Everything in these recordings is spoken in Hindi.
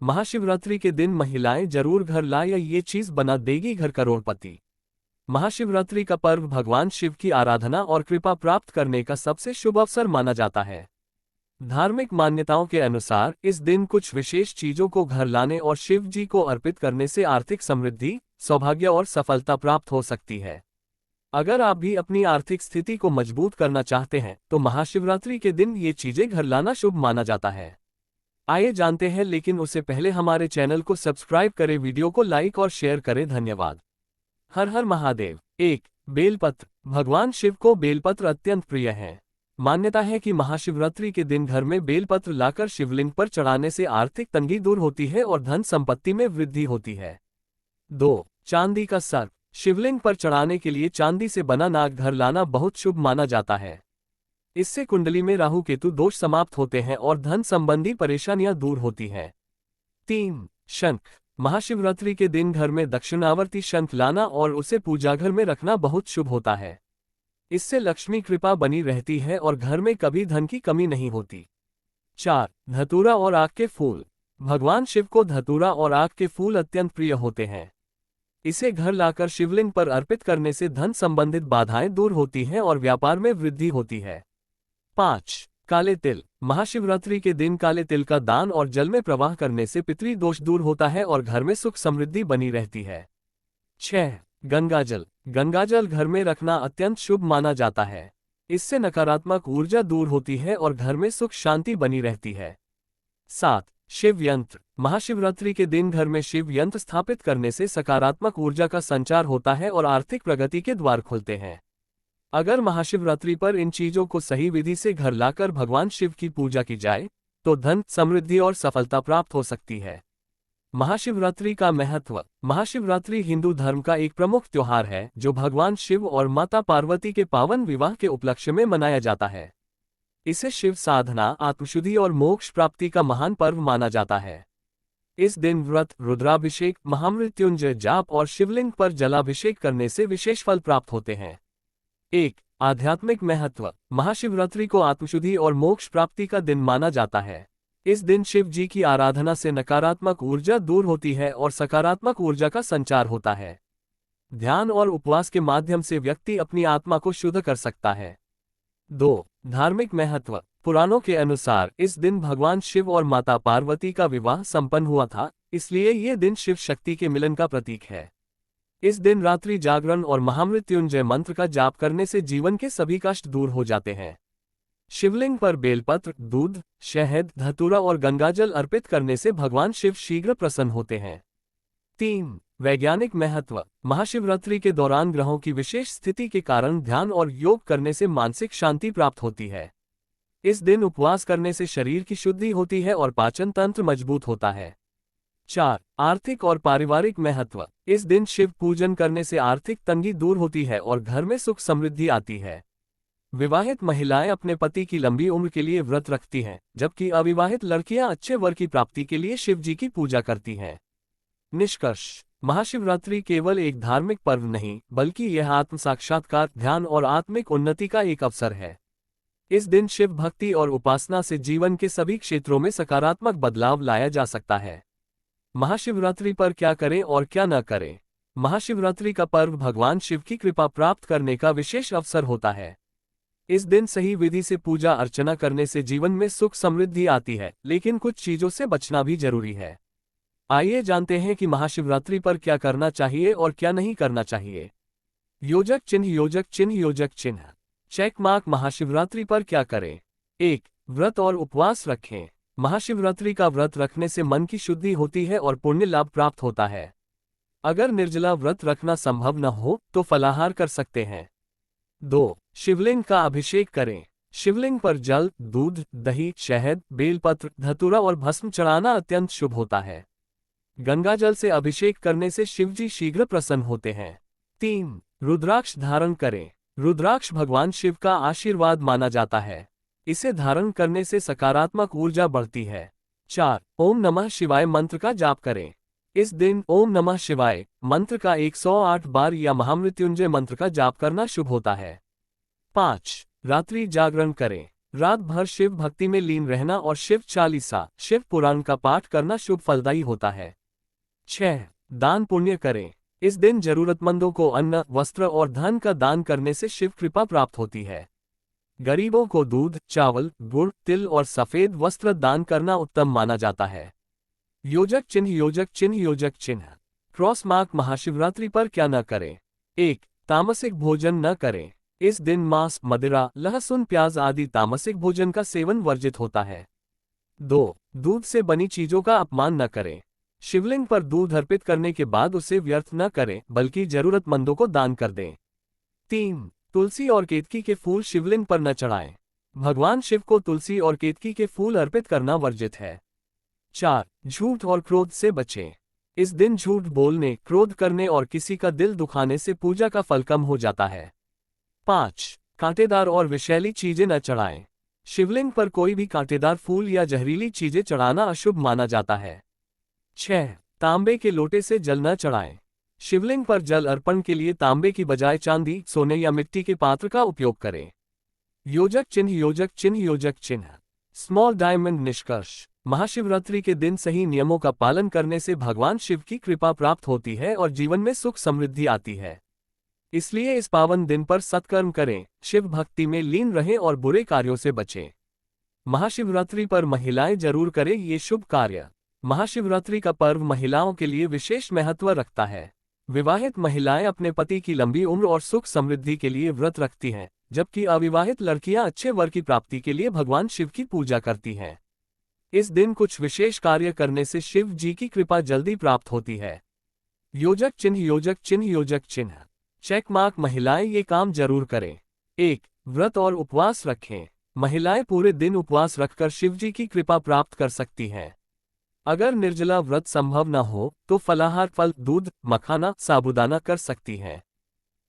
महाशिवरात्रि के दिन महिलाएं जरूर घर लाए या ये चीज बना देगी घर करोड़पति। महाशिवरात्रि का पर्व भगवान शिव की आराधना और कृपा प्राप्त करने का सबसे शुभ अवसर माना जाता है। धार्मिक मान्यताओं के अनुसार इस दिन कुछ विशेष चीजों को घर लाने और शिव जी को अर्पित करने से आर्थिक समृद्धि, सौभाग्य और सफलता प्राप्त हो सकती है। अगर आप भी अपनी आर्थिक स्थिति को मजबूत करना चाहते हैं तो महाशिवरात्रि के दिन ये चीजें घर लाना शुभ माना जाता है। आइए जानते हैं, लेकिन उससे पहले हमारे चैनल को सब्सक्राइब करें, वीडियो को लाइक और शेयर करें। धन्यवाद। हर हर महादेव। 1. बेलपत्र। भगवान शिव को बेलपत्र अत्यंत प्रिय है। मान्यता है कि महाशिवरात्रि के दिन घर में बेलपत्र लाकर शिवलिंग पर चढ़ाने से आर्थिक तंगी दूर होती है और धन संपत्ति में वृद्धि होती है। 2. चांदी का सर्प। शिवलिंग पर चढ़ाने के लिए चांदी से बना नाग घर लाना बहुत शुभ माना जाता है। इससे कुंडली में राहु केतु दोष समाप्त होते हैं और धन संबंधी परेशानियां दूर होती हैं। 3. शंख। महाशिवरात्रि के दिन घर में दक्षिणावर्ती शंख लाना और उसे पूजाघर में रखना बहुत शुभ होता है। इससे लक्ष्मी कृपा बनी रहती है और घर में कभी धन की कमी नहीं होती। 4. धतूरा और आक के फूल। भगवान शिव को धतूरा और आक के फूल अत्यंत प्रिय होते हैं। इसे घर लाकर शिवलिंग पर अर्पित करने से धन संबंधित बाधाएं दूर होती हैं और व्यापार में वृद्धि होती है। 5. काले तिल। महाशिवरात्रि के दिन काले तिल का दान और जल में प्रवाह करने से पितृ दोष दूर होता है और घर में सुख समृद्धि बनी रहती है। 6. गंगाजल। गंगाजल घर में रखना अत्यंत शुभ माना जाता है। इससे नकारात्मक ऊर्जा दूर होती है और घर में सुख शांति बनी रहती है। 7. शिव यंत्र। महाशिवरात्रि के दिन घर में शिव यंत्र स्थापित करने से सकारात्मक ऊर्जा का संचार होता है और आर्थिक प्रगति के द्वार खुलते हैं। अगर महाशिवरात्रि पर इन चीजों को सही विधि से घर लाकर भगवान शिव की पूजा की जाए तो धन, समृद्धि और सफलता प्राप्त हो सकती है। महाशिवरात्रि का महत्व। महाशिवरात्रि हिंदू धर्म का एक प्रमुख त्योहार है जो भगवान शिव और माता पार्वती के पावन विवाह के उपलक्ष्य में मनाया जाता है। इसे शिव साधना, आत्मशुद्धि और मोक्ष प्राप्ति का महान पर्व माना जाता है। इस दिन व्रत, रुद्राभिषेक, महामृत्युंजय जाप और शिवलिंग पर जलाभिषेक करने से विशेष फल प्राप्त होते हैं। 1. आध्यात्मिक महत्व। महाशिवरात्रि को आत्मशुद्धि और मोक्ष प्राप्ति का दिन माना जाता है। इस दिन शिव जी की आराधना से नकारात्मक ऊर्जा दूर होती है और सकारात्मक ऊर्जा का संचार होता है। ध्यान और उपवास के माध्यम से व्यक्ति अपनी आत्मा को शुद्ध कर सकता है। 2. धार्मिक महत्व। पुराणों के अनुसार इस दिन भगवान शिव और माता पार्वती का विवाह संपन्न हुआ था, इसलिए ये दिन शिव शक्ति के मिलन का प्रतीक है। इस दिन रात्रि जागरण और महामृत्युंजय मंत्र का जाप करने से जीवन के सभी कष्ट दूर हो जाते हैं। शिवलिंग पर बेलपत्र, दूध, शहद, धतूरा और गंगाजल अर्पित करने से भगवान शिव शीघ्र प्रसन्न होते हैं। 3. वैज्ञानिक महत्व। महाशिवरात्रि के दौरान ग्रहों की विशेष स्थिति के कारण ध्यान और योग करने से मानसिक शांति प्राप्त होती है। इस दिन उपवास करने से शरीर की शुद्धि होती है और पाचन तंत्र मजबूत होता है। 4. आर्थिक और पारिवारिक महत्व। इस दिन शिव पूजन करने से आर्थिक तंगी दूर होती है और घर में सुख समृद्धि आती है। विवाहित महिलाएं अपने पति की लंबी उम्र के लिए व्रत रखती हैं, जबकि अविवाहित लड़कियां अच्छे वर की प्राप्ति के लिए शिव जी की पूजा करती हैं। निष्कर्ष। महाशिवरात्रि केवल एक धार्मिक पर्व नहीं, बल्कि यह आत्म साक्षात्कार, ध्यान और आत्मिक उन्नति का एक अवसर है। इस दिन शिव भक्ति और उपासना से जीवन के सभी क्षेत्रों में सकारात्मक बदलाव लाया जा सकता है। महाशिवरात्रि पर क्या करें और क्या न करें। महाशिवरात्रि का पर्व भगवान शिव की कृपा प्राप्त करने का विशेष अवसर होता है। इस दिन सही विधि से पूजा अर्चना करने से जीवन में सुख समृद्धि आती है, लेकिन कुछ चीजों से बचना भी जरूरी है। आइए जानते हैं कि महाशिवरात्रि पर क्या करना चाहिए और क्या नहीं करना चाहिए। योजक चिन्ह। योजक चिन्ह। योजक चिन्ह चेक मार्क। महाशिवरात्रि पर क्या करें। 1. व्रत और उपवास रखें। महाशिवरात्रि का व्रत रखने से मन की शुद्धि होती है और पुण्य लाभ प्राप्त होता है। अगर निर्जला व्रत रखना संभव न हो तो फलाहार कर सकते हैं। 2. शिवलिंग का अभिषेक करें। शिवलिंग पर जल, दूध, दही, शहद, बेलपत्र, धतूरा और भस्म चढ़ाना अत्यंत शुभ होता है। गंगाजल से अभिषेक करने से शिवजी शीघ्र प्रसन्न होते हैं। 3. रुद्राक्ष धारण करें। रुद्राक्ष भगवान शिव का आशीर्वाद माना जाता है। इसे धारण करने से सकारात्मक ऊर्जा बढ़ती है। 4. ओम नमः शिवाय मंत्र का जाप करें। इस दिन ओम नमः शिवाय मंत्र का 108 बार या महामृत्युंजय मंत्र का जाप करना शुभ होता है। 5. रात्रि जागरण करें। रात भर शिव भक्ति में लीन रहना और शिव चालीसा, शिव पुराण का पाठ करना शुभ फलदायी होता है। 6. दान पुण्य करें। इस दिन जरूरतमंदों को अन्न, वस्त्र और धन का दान करने से शिव कृपा प्राप्त होती है। गरीबों को दूध, चावल, गुड़, तिल और सफेद वस्त्र दान करना उत्तम माना जाता है। योजक चिन्ह योजक चिन्ह योजक चिन्ह। Cross mark. महाशिवरात्रि पर क्या न करें। 1. तामसिक भोजन न करें। इस दिन मांस, मदिरा, लहसुन, प्याज आदि तामसिक भोजन का सेवन वर्जित होता है। 2. दूध से बनी चीजों का अपमान न करें। शिवलिंग पर दूध अर्पित करने के बाद उसे व्यर्थ न करें, बल्कि जरूरतमंदों को दान कर दें। 3. तुलसी और केतकी के फूल शिवलिंग पर न चढ़ाएं। भगवान शिव को तुलसी और केतकी के फूल अर्पित करना वर्जित है। 4. झूठ और क्रोध से बचें। इस दिन झूठ बोलने, क्रोध करने और किसी का दिल दुखाने से पूजा का फल कम हो जाता है। 5. कांटेदार और विषैली चीजें न चढ़ाएं। शिवलिंग पर कोई भी कांटेदार फूल या जहरीली चीजें चढ़ाना अशुभ माना जाता है। 6. तांबे के लोटे से जल न चढ़ाएं। शिवलिंग पर जल अर्पण के लिए तांबे की बजाय चांदी, सोने या मिट्टी के पात्र का उपयोग करें। योजक चिन्ह योजक चिन्ह योजक चिन्ह। Small diamond. निष्कर्ष। महाशिवरात्रि के दिन सही नियमों का पालन करने से भगवान शिव की कृपा प्राप्त होती है और जीवन में सुख समृद्धि आती है। इसलिए इस पावन दिन पर सत्कर्म करें, शिव भक्ति में लीन रहें और बुरे कार्यों से बचें। महाशिवरात्रि पर महिलाएं जरूर करें ये शुभ कार्य। महाशिवरात्रि का पर्व महिलाओं के लिए विशेष महत्व रखता है। विवाहित महिलाएं अपने पति की लंबी उम्र और सुख समृद्धि के लिए व्रत रखती हैं, जबकि अविवाहित लड़कियां अच्छे वर की प्राप्ति के लिए भगवान शिव की पूजा करती हैं। इस दिन कुछ विशेष कार्य करने से शिव जी की कृपा जल्दी प्राप्त होती है। योजक चिन्ह योजक चिन्ह योजक चिन्ह। Check mark. महिलाएं ये काम जरूर करें। 1. व्रत और उपवास रखें। महिलाएं पूरे दिन उपवास रखकर शिव जी की कृपा प्राप्त कर सकती हैं। अगर निर्जला व्रत संभव न हो तो फलाहार, फल, दूध, मखाना, साबूदाना कर सकती हैं।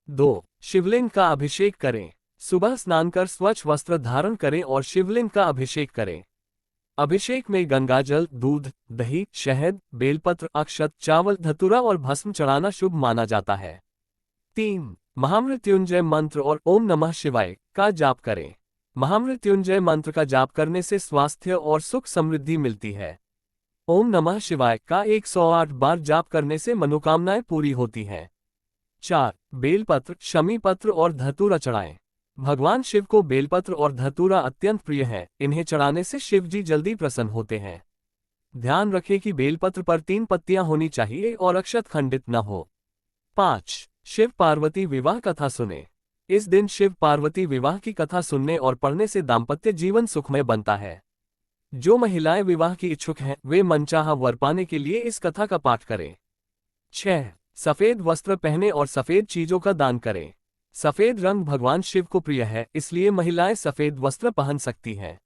2. शिवलिंग का अभिषेक करें। सुबह स्नान कर स्वच्छ वस्त्र धारण करें और शिवलिंग का अभिषेक करें। अभिषेक में गंगाजल, दूध, दही, शहद, बेलपत्र, अक्षत, चावल, धतूरा और भस्म चढ़ाना शुभ माना जाता है। 3. महामृत्युंजय मंत्र और ओम नमः शिवाय का जाप करें। महामृत्युंजय मंत्र का जाप करने से स्वास्थ्य और सुख समृद्धि मिलती है। ओम नमः शिवाय का 108 बार जाप करने से मनोकामनाएं पूरी होती हैं। 4. बेलपत्र, शमी पत्र और धतूरा चढ़ाएं। भगवान शिव को बेलपत्र और धतूरा अत्यंत प्रिय है। इन्हें चढ़ाने से शिव जी जल्दी प्रसन्न होते हैं। ध्यान रखें कि बेलपत्र पर 3 पत्तियां होनी चाहिए और अक्षत खंडित न हो। 5. शिव पार्वती विवाह कथा सुने। इस दिन शिव पार्वती विवाह की कथा सुनने और पढ़ने से दाम्पत्य जीवन सुखमय बनता है। जो महिलाएं विवाह की इच्छुक हैं वे मनचाहा वर पाने के लिए इस कथा का पाठ करें। 6. सफेद वस्त्र पहने और सफेद चीजों का दान करें। सफेद रंग भगवान शिव को प्रिय है, इसलिए महिलाएं सफेद वस्त्र पहन सकती हैं।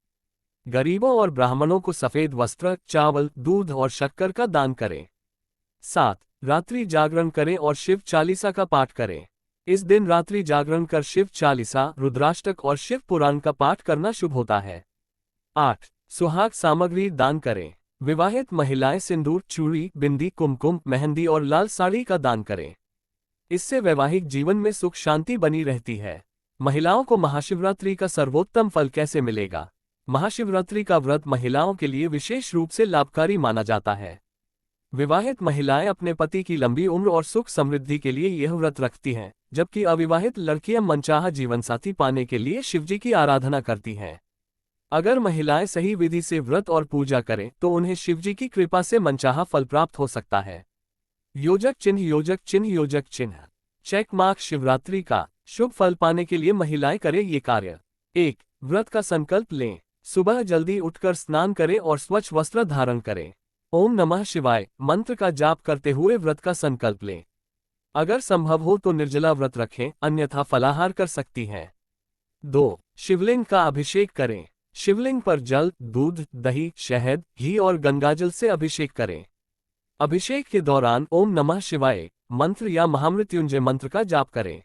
गरीबों और ब्राह्मणों को सफेद वस्त्र, चावल, दूध और शक्कर का दान करें। 7. रात्रि जागरण करें और शिव चालीसा का पाठ करें। इस दिन रात्रि जागरण कर शिव चालीसा, रुद्राष्टक और शिव पुराण का पाठ करना शुभ होता है। 8. सुहाग सामग्री दान करें। विवाहित महिलाएं सिंदूर, चूड़ी, बिंदी, कुमकुम, मेहंदी और लाल साड़ी का दान करें। इससे वैवाहिक जीवन में सुख शांति बनी रहती है। महिलाओं को महाशिवरात्रि का सर्वोत्तम फल कैसे मिलेगा। महाशिवरात्रि का व्रत महिलाओं के लिए विशेष रूप से लाभकारी माना जाता है। विवाहित महिलाएं अपने पति की लंबी उम्र और सुख समृद्धि के लिए यह व्रत रखती हैं, जबकि अविवाहित लड़कियां मनचाहा जीवनसाथी पाने के लिए शिवजी की आराधना करती हैं। अगर महिलाएं सही विधि से व्रत और पूजा करें तो उन्हें शिवजी की कृपा से मनचाहा फल प्राप्त हो सकता है। योजक चिन्ह योजक चिन्ह योजक चिन्ह। Check mark. शिवरात्रि का शुभ फल पाने के लिए महिलाएं करें ये कार्य। 1. व्रत का संकल्प लें। सुबह जल्दी उठकर स्नान करें और स्वच्छ वस्त्र धारण करें। ओम नमः शिवाय मंत्र का जाप करते हुए व्रत का संकल्प लें। अगर संभव हो तो निर्जला व्रत रखें, अन्यथा फलाहार कर सकती हैं। 2. शिवलिंग का अभिषेक करें। शिवलिंग पर जल, दूध, दही, शहद, घी और गंगाजल से अभिषेक करें। अभिषेक के दौरान ओम नमः शिवाय मंत्र या महामृत्युंजय मंत्र का जाप करें।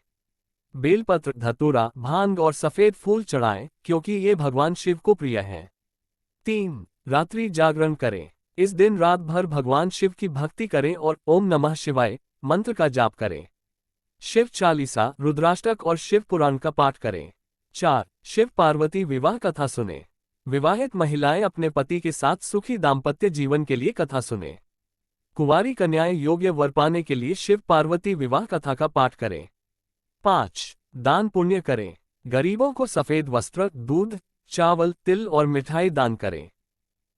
बेलपत्र, धतूरा, भांग और सफेद फूल चढ़ाएं, क्योंकि ये भगवान शिव को प्रिय हैं। 3. रात्रि जागरण करें। इस दिन रात भर भगवान शिव की भक्ति करें और ओम नमः शिवाय मंत्र का जाप करें। शिव चालीसा, रुद्राष्टक और शिव पुराण का पाठ करें। 4. शिव पार्वती विवाह कथा सुने। विवाहित महिलाएं अपने पति के साथ सुखी दाम्पत्य जीवन के लिए कथा सुने। कुंवारी कन्याएं योग्य वर पाने के लिए शिव पार्वती विवाह कथा का पाठ करें। 5. दान पुण्य करें। गरीबों को सफेद वस्त्र, दूध, चावल, तिल और मिठाई दान करें।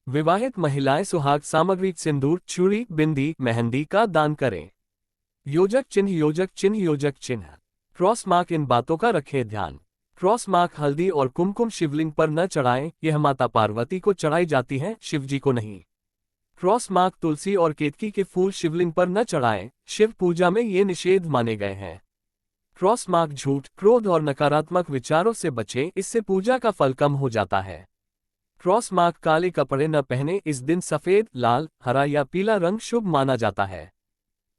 विवाहित महिलाएं सुहाग सामग्री सिंदूर, चूड़ी, बिंदी, मेहंदी का दान करें। योजक चिन्ह, योजक चिन्ह, योजक चिन्ह, क्रॉस मार्क, इन बातों का रखें ध्यान। क्रॉस मार्क हल्दी और कुमकुम शिवलिंग पर न चढ़ाएं, यह माता पार्वती को चढ़ाई जाती है, शिवजी को नहीं। क्रॉस मार्क तुलसी और केतकी के फूल शिवलिंग पर न चढ़ाएं, शिव पूजा में ये निषेध माने गए हैं। क्रॉस मार्क झूठ, क्रोध और नकारात्मक विचारों से बचें, इससे पूजा का फल कम हो जाता है। क्रॉस मार्क काले कपड़े न पहने, इस दिन सफेद, लाल, हरा या पीला रंग शुभ माना जाता है।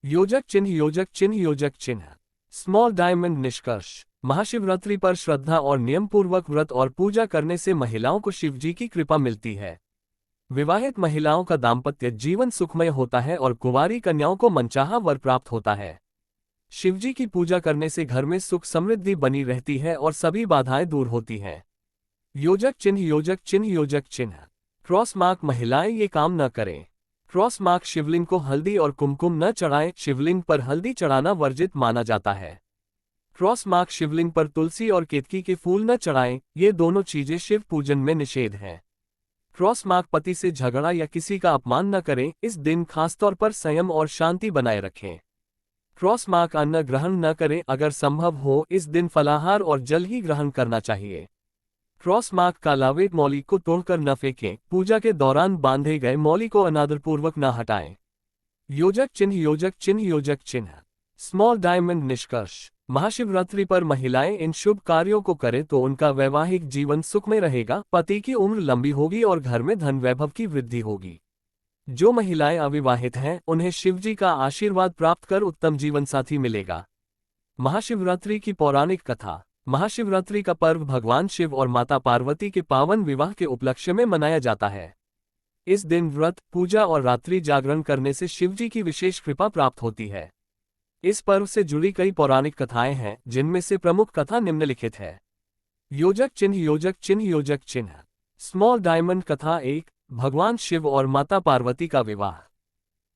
योजक चिन्ह, योजक चिन्ह, योजक चिन्ह, स्मॉल डायमंड। निष्कर्ष, महाशिवरात्रि पर श्रद्धा और नियम पूर्वक व्रत और पूजा करने से महिलाओं को शिवजी की कृपा मिलती है। विवाहित महिलाओं का दाम्पत्य जीवन सुखमय होता है और कुंवारी कन्याओं को मनचाहा वर प्राप्त होता है। शिवजी की पूजा करने से घर में सुख समृद्धि बनी रहती है और सभी बाधाएं दूर होती हैं। योजक चिन्ह, योजक चिन्ह, योजक चिन्ह, क्रॉस मार्क। महिलाएं ये काम न करें। क्रॉस मार्क शिवलिंग को हल्दी और कुमकुम न चढ़ाएं, शिवलिंग पर हल्दी चढ़ाना वर्जित माना जाता है। क्रॉस मार्क शिवलिंग पर तुलसी और केतकी के फूल न चढ़ाएं, ये दोनों चीजें शिव पूजन में निषेध हैं। क्रॉस मार्क पति से झगड़ा या किसी का अपमान न करें, इस दिन खासतौर पर संयम और शांति बनाए रखें। क्रॉस मार्क अन्न ग्रहण न करें, अगर संभव हो इस दिन फलाहार और जल ही ग्रहण करना चाहिए। क्रॉस मार्क का लावेट मौली को तोड़कर न फेंकें, पूजा के दौरान बांधे गए मौली को अनादरपूर्वक न हटाएं। योजक चिन्ह, योजक चिन्ह, योजक चिन्ह, स्मॉल डायमंड। निष्कर्ष, महाशिवरात्रि पर महिलाएं इन शुभ कार्यों को करें तो उनका वैवाहिक जीवन सुखमय रहेगा, पति की उम्र लंबी होगी और घर में धन वैभव की वृद्धि होगी। जो महिलाएं अविवाहित हैं उन्हें शिवजी का आशीर्वाद प्राप्त कर उत्तम जीवन साथी मिलेगा। महाशिवरात्रि की पौराणिक कथा। महाशिवरात्रि का पर्व भगवान शिव और माता पार्वती के पावन विवाह के उपलक्ष्य में मनाया जाता है। इस दिन व्रत, पूजा और रात्रि जागरण करने से शिवजी की विशेष कृपा प्राप्त होती है। इस पर्व से जुड़ी कई पौराणिक कथाएं हैं, जिनमें से प्रमुख कथा निम्नलिखित है। योजक चिन्ह, योजक चिन्ह, योजक चिन्ह, स्मॉल डायमंड। कथा 1, भगवान शिव और माता पार्वती का विवाह।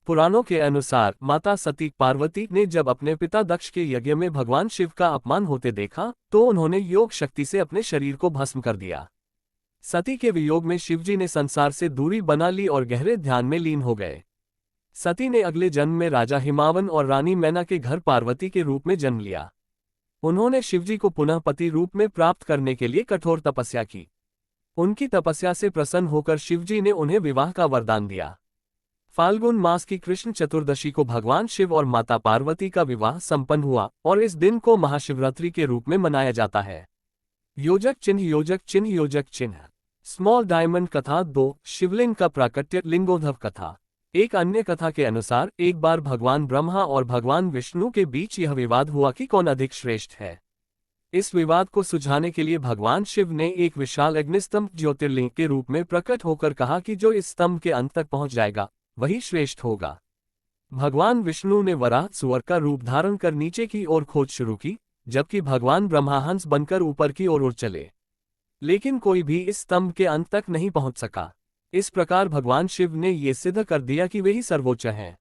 पुराणों के अनुसार माता सती पार्वती ने जब अपने पिता दक्ष के यज्ञ में भगवान शिव का अपमान होते देखा तो उन्होंने योग शक्ति से अपने शरीर को भस्म कर दिया। सती के वियोग में शिवजी ने संसार से दूरी बना ली और गहरे ध्यान में लीन हो गए। सती ने अगले जन्म में राजा हिमावन और रानी मैना के घर पार्वती के रूप में जन्म लिया। उन्होंने शिवजी को पुनः पति रूप में प्राप्त करने के लिए कठोर तपस्या की। उनकी तपस्या से प्रसन्न होकर शिवजी ने उन्हें विवाह का वरदान दिया। फाल्गुन मास की कृष्ण चतुर्दशी को भगवान शिव और माता पार्वती का विवाह संपन्न हुआ और इस दिन को महाशिवरात्रि के रूप में मनाया जाता है। योजक चिन्ह, योजक चिन्ह, योजक चिन्ह, स्मॉल डायमंड। कथा 2, शिवलिंग का प्राकट्य। लिंगोद्भव कथा। एक अन्य कथा के अनुसार एक बार भगवान ब्रह्मा और भगवान विष्णु के बीच यह विवाद हुआ कि कौन अधिक श्रेष्ठ है। इस विवाद को सुलझाने के लिए भगवान शिव ने एक विशाल अग्निस्तंभ ज्योतिर्लिंग के रूप में प्रकट होकर कहा कि जो इस स्तंभ के अंत तक पहुंच जाएगा वही श्रेष्ठ होगा। भगवान विष्णु ने वराह सुअर का रूप धारण कर नीचे की ओर खोज शुरू की, जबकि भगवान ब्रह्मा हंस बनकर ऊपर की ओर उड़ चले, लेकिन कोई भी इस स्तंभ के अंत तक नहीं पहुंच सका। इस प्रकार भगवान शिव ने ये सिद्ध कर दिया कि वे ही सर्वोच्च हैं।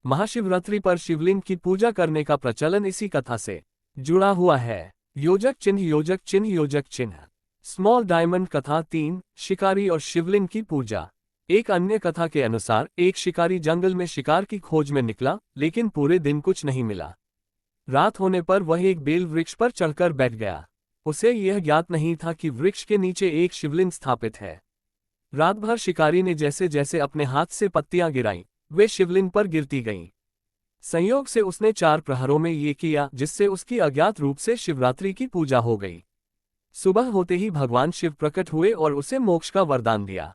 महाशिवरात्रि पर शिवलिंग की पूजा करने का प्रचलन इसी कथा से जुड़ा हुआ है। योजक चिन्ह, योजक चिन्ह, योजक चिन्ह, स्मॉल डायमंड। कथा 3, शिकारी और शिवलिंग की पूजा। एक अन्य कथा के अनुसार एक शिकारी जंगल में शिकार की खोज में निकला, लेकिन पूरे दिन कुछ नहीं मिला। रात होने पर वह एक बेल वृक्ष पर चढ़कर बैठ गया। उसे यह ज्ञात नहीं था कि वृक्ष के नीचे एक शिवलिंग स्थापित है। रात भर शिकारी ने जैसे जैसे अपने हाथ से पत्तियां गिराईं, वे शिवलिंग पर गिरती गईं। संयोग से उसने 4 प्रहरों में ये किया, जिससे उसकी अज्ञात रूप से शिवरात्रि की पूजा हो गई। सुबह होते ही भगवान शिव प्रकट हुए और उसे मोक्ष का वरदान दिया।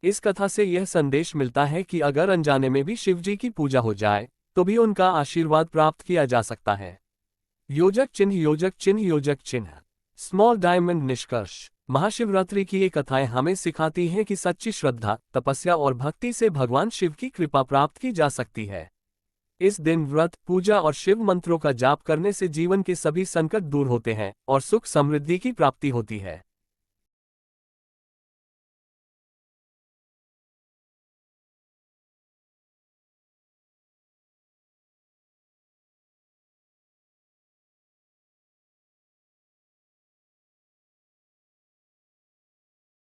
इस कथा से यह संदेश मिलता है कि अगर अनजाने में भी शिवजी की पूजा हो जाए तो भी उनका आशीर्वाद प्राप्त किया जा सकता है। योजक चिन्ह, योजक चिन्ह, योजक चिन्ह, स्मॉल डायमंड। निष्कर्ष, महाशिवरात्रि की ये कथाएं हमें सिखाती हैं कि सच्ची श्रद्धा, तपस्या और भक्ति से भगवान शिव की कृपा प्राप्त की जा सकती है। इस दिन व्रत, पूजा और शिव मंत्रों का जाप करने से जीवन के सभी संकट दूर होते हैं और सुख समृद्धि की प्राप्ति होती है।